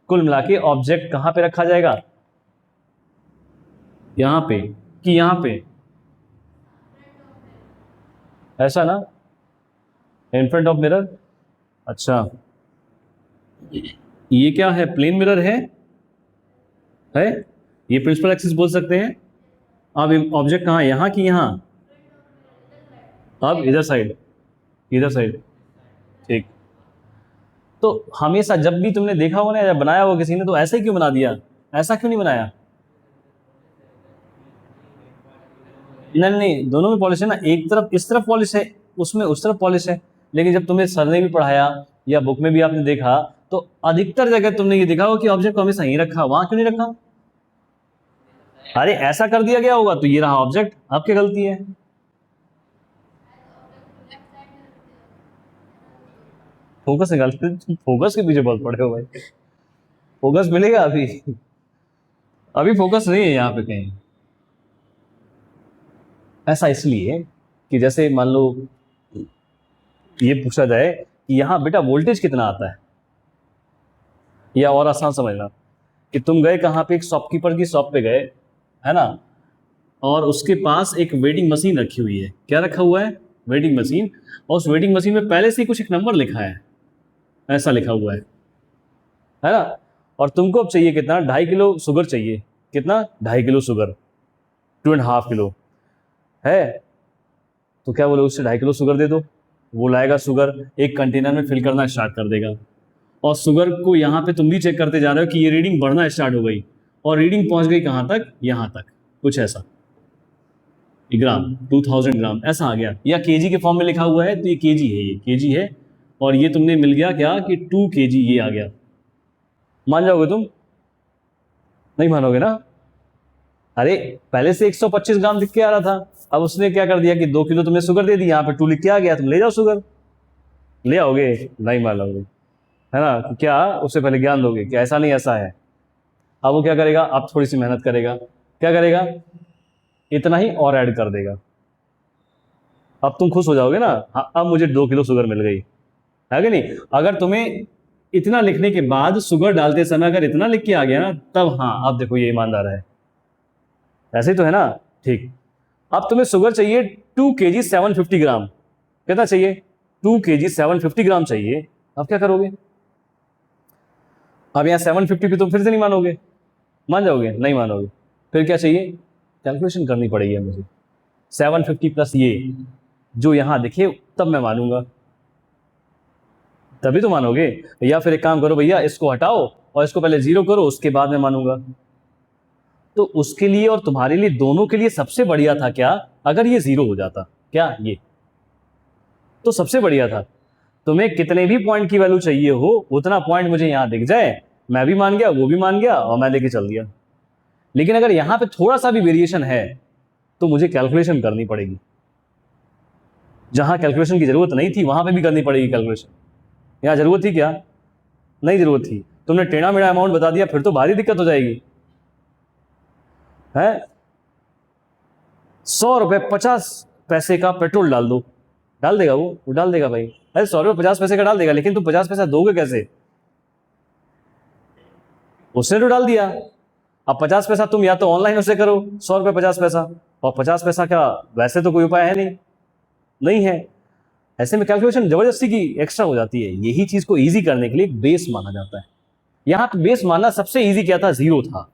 कुल मिला के ऑब्जेक्ट कहां पे रखा जाएगा, यहां पे कि यहां पे, ऐसा ना, इन फ्रंट ऑफ मिरर। अच्छा, ये क्या है, प्लेन मिरर है, ये प्रिंसिपल एक्सिस बोल सकते हैं। अब ऑब्जेक्ट कहां है, यहां कि यहां, अब इधर साइड, इधर साइड, ठीक। तो हमेशा जब भी तुमने देखा हो ना, या बनाया हो किसी ने, तो ऐसा ही क्यों बना दिया, ऐसा क्यों नहीं बनाया? नहीं नहीं, दोनों में पॉलिश है ना, एक तरफ इस तरफ पॉलिश है, उसमें उस तरफ पॉलिश है। लेकिन जब तुम्हें सर ने भी पढ़ाया या बुक में भी आपने देखा, तो अधिकतर जगह तुमने ये देखा हो कि ऑब्जेक्ट को हमेशा यहीं रखा, वहां क्यों नहीं रखा? अरे ऐसा कर दिया गया होगा तो ये रहा ऑब्जेक्ट, आपकी गलती है। फोकस निकाल, फोकस के पीछे बहुत पड़े हो भाई, फोकस मिलेगा अभी, अभी फोकस नहीं है यहाँ पे कहीं। ऐसा इसलिए कि जैसे मान लो ये पूछा जाए कि यहाँ बेटा वोल्टेज कितना आता है, या और आसान समझना कि तुम गए कहाँ पे, एक शॉपकीपर की शॉप पे गए, है ना, और उसके पास एक वेटिंग मशीन रखी हुई है। क्या रखा हुआ है, वेटिंग मशीन। और उस वेटिंग मशीन में पहले से ही कुछ एक नंबर लिखा है, ऐसा लिखा हुआ है ना। और तुमको अब चाहिए कितना, 2.5 किलो शुगर चाहिए, कितना, 2.5 किलो शुगर, 2.5 किलो है। तो क्या बोले, उससे 2.5 किलो शुगर दे दो, वो लाएगा शुगर, एक कंटेनर में फिल करना स्टार्ट कर देगा। और शुगर को यहाँ पे तुम भी चेक करते जा रहे हो कि ये रीडिंग बढ़ना स्टार्ट हो गई, और रीडिंग पहुंच गई कहाँ तक, यहाँ तक, कुछ ऐसा, ग्राम, 2000 ग्राम ऐसा आ गया, या केजी के फॉर्म में लिखा हुआ है, तो ये केजी है, ये केजी है। और ये तुमने मिल गया क्या कि 2 kg ये आ गया। मान जाओगे तुम, नहीं मानोगे ना? अरे पहले से 125 ग्राम लिख के आ रहा था, अब उसने क्या कर दिया कि 2 किलो तुमने शुगर दे दी, यहाँ पे 2 लिख के आ गया, तुम ले जाओ शुगर, ले आओगे, नहीं मानोगे, है ना। तो क्या उससे पहले ज्ञान दोगे कि ऐसा नहीं ऐसा है। अब वो क्या करेगा, अब थोड़ी सी मेहनत करेगा, क्या करेगा, इतना ही और ऐड कर देगा। अब तुम खुश हो जाओगे ना, हाँ अब मुझे 2 किलो शुगर मिल गई, है कि नहीं। अगर तुम्हें इतना लिखने के बाद शुगर डालते समय अगर इतना लिख के आ गया ना, तब हाँ अब देखो ये ईमानदार है, ऐसे ही तो है ना। ठीक, अब तुम्हें शुगर चाहिए 2 kg 750 ग्राम, कितना चाहिए, 2 kg 750 ग्राम चाहिए। अब क्या करोगे, अब यहाँ 750 पे तुम फिर से नहीं मानोगे, मान जाओगे, नहीं मानोगे, फिर क्या चाहिए, कैलकुलेशन करनी पड़ेगी मुझे, 750 प्लस ये जो यहाँ दिखे, तब मैं मानूंगा, तभी तो मानोगे। या फिर एक काम करो भैया, इसको हटाओ और इसको पहले 0 करो, उसके बाद मैं मानूंगा। तो उसके लिए और तुम्हारे लिए, दोनों के लिए सबसे बढ़िया था क्या, अगर ये 0 हो जाता, क्या ये तो सबसे बढ़िया था। तुम्हें कितने भी पॉइंट की वैल्यू चाहिए हो, उतना पॉइंट मुझे यहां दिख जाए, मैं भी मान गया, वो भी मान गया, और मैं लेके चल दिया। लेकिन अगर यहां पे थोड़ा सा भी वेरिएशन है, तो मुझे कैलकुलेशन करनी पड़ेगी, जहां कैलकुलेशन की जरूरत नहीं थी वहां पे भी करनी पड़ेगी कैलकुलेशन। यहां जरूरत थी क्या, नहीं जरूरत थी, तुमने टेढ़ा मेढ़ा अमाउंट बता दिया, फिर तो भारी दिक्कत हो जाएगी, है। 100 रुपए 50 पैसे का पेट्रोल डाल दो, डाल देगा वो डाल देगा भाई। अरे 100 रुपए 50 पैसे का डाल देगा, लेकिन तुम 50 पैसा दोगे कैसे, उसने तो डाल दिया। अब 50 पैसा तुम या तो ऑनलाइन उसे करो, 100 रुपए 50 पैसा, और 50 पैसा का वैसे तो कोई उपाय है नहीं, नहीं है। ऐसे में कैलकुलेशन जबरदस्ती की एक्स्ट्रा हो जाती है। यही चीज को इजी करने के लिए बेस माना जाता है। यहां पे बेस मानना सबसे इजी क्या था, 0 था,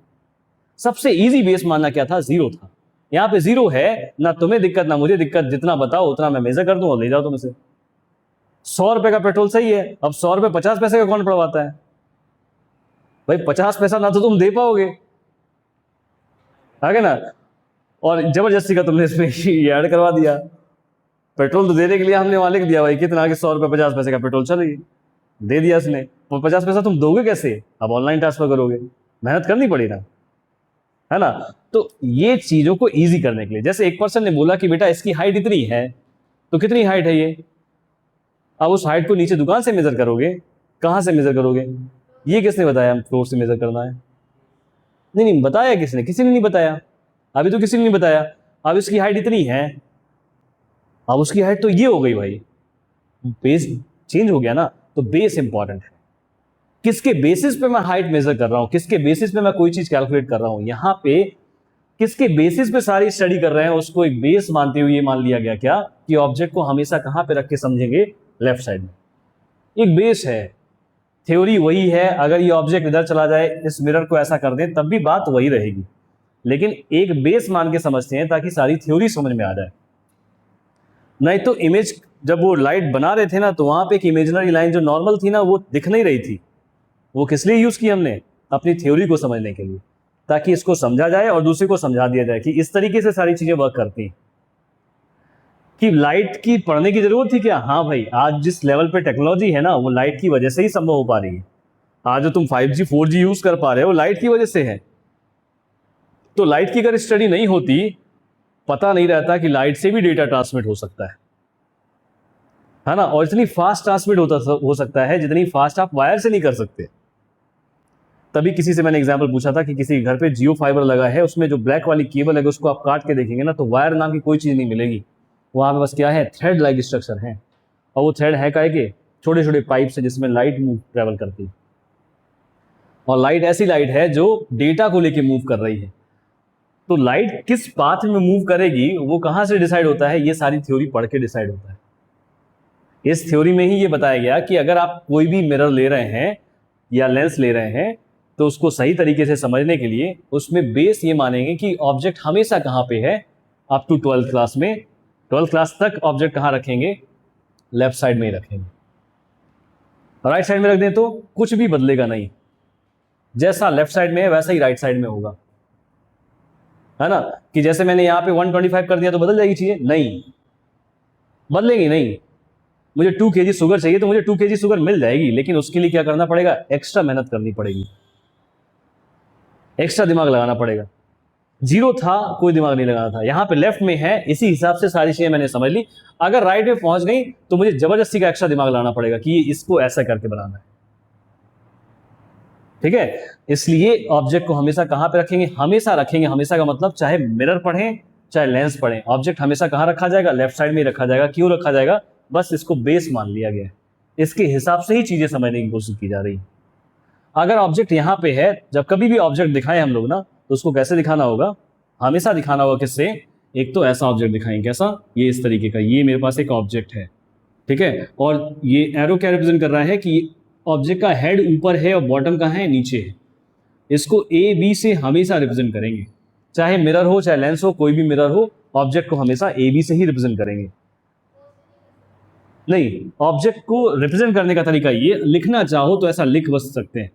सबसे इजी बेस मानना क्या था, 0 था। यहाँ पे 0 है, ना तुम्हें दिक्कत ना मुझे दिक्कत, जितना बताओ उतना मैं मेजर कर दूं और ले जाओ तुम इसे। 100 रुपए का पेट्रोल सही है, अब 100 रुपए 50 पैसे का कौन पड़वाता है भाई, 50 पैसा ना तो तुम दे पाओगे, आगे ना, और जबरदस्ती का तुमने इसमें ये ऐड करवा दिया। पेट्रोल तो देने के लिए हमने वहां लिख दिया भाई कितना, आगे 100 रुपए 50 पैसे का पेट्रोल चलेगी, दे दिया इसने, तो 50 पैसा तुम दोगे कैसे, अब ऑनलाइन ट्रांसफर करोगे, मेहनत करनी पड़ी ना, है ना। तो ये चीजों को इजी करने के लिए, जैसे एक पर्सन ने बोला कि बेटा इसकी हाइट इतनी है, तो कितनी हाइट है ये, अब उस हाइट को नीचे दुकान से मेजर करोगे, कहां से मेजर करोगे, ये किसने बताया फ्लोर से मेजर करना है, नहीं नहीं बताया किसने, किसी ने नहीं बताया, अभी तो किसी ने नहीं बताया। अब इसकी हाइट इतनी है, अब उसकी हाइट तो ये हो गई भाई, बेस चेंज हो गया ना, तो बेस इंपॉर्टेंट है। किसके बेसिस पे मैं हाइट मेजर कर रहा हूं, किसके बेसिस पे मैं कोई चीज कैलकुलेट कर रहा हूं, यहां पे किसके बेसिस पे सारी स्टडी कर रहे हैं उसको एक बेस मानते हुए ये मान लिया गया क्या कि ऑब्जेक्ट को हमेशा कहां पे रख के समझेंगे, लेफ्ट साइड में। एक बेस है, थ्योरी वही है। अगर ये ऑब्जेक्ट इधर चला जाए, इस मिरर को ऐसा कर दें, तब भी बात वही रहेगी, लेकिन एक बेस मान के समझते हैं ताकि सारी थ्योरी समझ में आ जाए। नहीं तो इमेज जब वो लाइट बना रहे थे ना, तो वहां पे एक इमेजिनरी लाइन जो नॉर्मल थी ना, वो दिख नहीं रही थी। वो किस लिए यूज की हमने, अपनी थ्योरी को समझने के लिए, ताकि इसको समझा जाए और दूसरे को समझा दिया जाए कि इस तरीके से सारी चीजें वर्क करती हैं। कि लाइट की पढ़ने की जरूरत थी क्या? हाँ भाई, आज जिस लेवल पे टेक्नोलॉजी है ना, वो लाइट की वजह से ही संभव हो पा रही है। आज जो तुम 5G 4G यूज कर पा रहे हो, लाइट की वजह से है। तो लाइट की अगर स्टडी नहीं होती, पता नहीं रहता कि लाइट से भी डेटा ट्रांसमिट हो सकता है ना, और इतनी फास्ट ट्रांसमिट हो सकता है जितनी फास्ट आप वायर से नहीं कर सकते। तभी किसी से मैंने एग्जांपल पूछा था कि किसी घर पे जियो फाइबर लगा है, उसमें जो ब्लैक वाली केबल है उसको आप काट के देखेंगे ना, तो वायर नाम की कोई चीज नहीं मिलेगी। वहां पे बस क्या है, थ्रेड लाइक स्ट्रक्चर है। और वो थ्रेड है काहे के, छोटे छोटे पाइप से जिसमें लाइट मूव ट्रेवल करती है। और लाइट ऐसी लाइट है जो डेटा को लेके मूव कर रही है। तो लाइट किस पाथ में मूव करेगी वो कहां से डिसाइड होता है, ये सारी थ्योरी पढ़ के डिसाइड होता है। इस थ्योरी में ही ये बताया गया कि अगर आप कोई भी मिरर ले रहे हैं या लेंस ले रहे हैं, तो उसको सही तरीके से समझने के लिए उसमें बेस ये मानेंगे कि ऑब्जेक्ट हमेशा कहां पे है। अप टू 12th क्लास में, 12th क्लास तक ऑब्जेक्ट कहां रखेंगे, लेफ्ट साइड में ही रखेंगे। राइट साइड में रख दें तो कुछ भी बदलेगा नहीं, जैसा लेफ्ट साइड में है वैसा ही राइट साइड में होगा, है ना। कि जैसे मैंने यहां पे 125 कर दिया तो बदल जाएगी चीजें, नहीं बदलेगी नहीं। मुझे 2 kg शुगर चाहिए तो मुझे 2 kg शुगर मिल जाएगी, लेकिन उसके लिए क्या करना पड़ेगा, एक्स्ट्रा मेहनत करनी पड़ेगी, एक्स्ट्रा दिमाग लगाना पड़ेगा। जीरो था, कोई दिमाग नहीं लगाना था, यहां पे लेफ्ट में है, इसी हिसाब से सारी चीजें मैंने समझ ली। अगर राइट में पहुंच गई तो मुझे जबरदस्ती का एक्स्ट्रा दिमाग लगाना पड़ेगा कि इसको ऐसा करके बनाना है, ठीक है। इसलिए ऑब्जेक्ट को हमेशा कहां पे रखेंगे, हमेशा रखेंगे। हमेशा का मतलब चाहे मिरर पढ़ें चाहे लेंस पढ़ें, ऑब्जेक्ट हमेशा कहां रखा जाएगा, लेफ्ट साइड में ही रखा जाएगा। क्यों रखा जाएगा, बस इसको बेस मान लिया गया है, इसके हिसाब से ही चीजें समझने की कोशिश की जा रही है। अगर ऑब्जेक्ट यहां पे है, जब कभी भी ऑब्जेक्ट दिखाएं हम लोग ना, तो उसको कैसे दिखाना होगा, हमेशा दिखाना होगा किससे, एक तो ऐसा ऑब्जेक्ट दिखाएंगे, कैसा, ये इस तरीके का, ये मेरे पास एक ऑब्जेक्ट है, ठीक है। और ये एरो क्या रिप्रेजेंट कर रहा है कि ऑब्जेक्ट का हेड ऊपर है और बॉटम कहां है, नीचे है। इसको ए बी से हमेशा रिप्रेजेंट करेंगे, चाहे मिरर हो चाहे लेंस हो, कोई भी मिरर हो, ऑब्जेक्ट को हमेशा ए बी से ही रिप्रेजेंट करेंगे। नहीं, ऑब्जेक्ट को रिप्रेजेंट करने का तरीका ये, लिखना चाहो तो ऐसा लिख बस सकते हैं,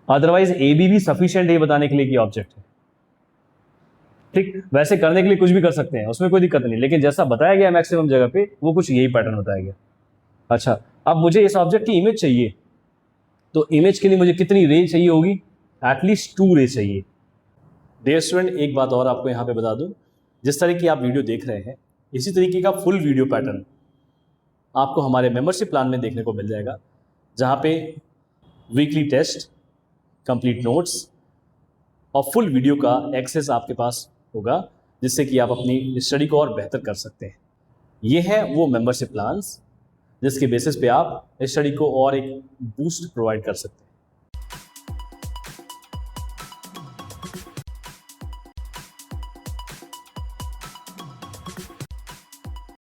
अदरवाइज ए बी भी सफिशिएंट ये बताने के लिए कि ऑब्जेक्ट है, ठीक। वैसे करने के लिए कुछ भी कर सकते हैं, उसमें कोई दिक्कत नहीं, लेकिन जैसा बताया गया मैक्सिमम जगह पे वो कुछ यही पैटर्न बताया गया। अच्छा, अब मुझे इस ऑब्जेक्ट की इमेज चाहिए, तो इमेज के लिए मुझे कितनी रेंज चाहिए होगी, एटलीस्ट 2 रे चाहिए। डियर स्टूडेंट, एक बात और आपको यहाँ पे बता दूं, जिस तरह की आप वीडियो देख रहे हैं, इसी तरीके का फुल वीडियो पैटर्न आपको हमारे मेंबरशिप प्लान में देखने को मिल जाएगा, जहाँ पे वीकली टेस्ट, कंप्लीट नोट्स और फुल वीडियो का एक्सेस आपके पास होगा, जिससे कि आप अपनी स्टडी को और बेहतर कर सकते हैं। ये है वो मेंबरशिप प्लान्स जिसके बेसिस पे आप स्टडी को और एक बूस्ट प्रोवाइड कर सकते हैं।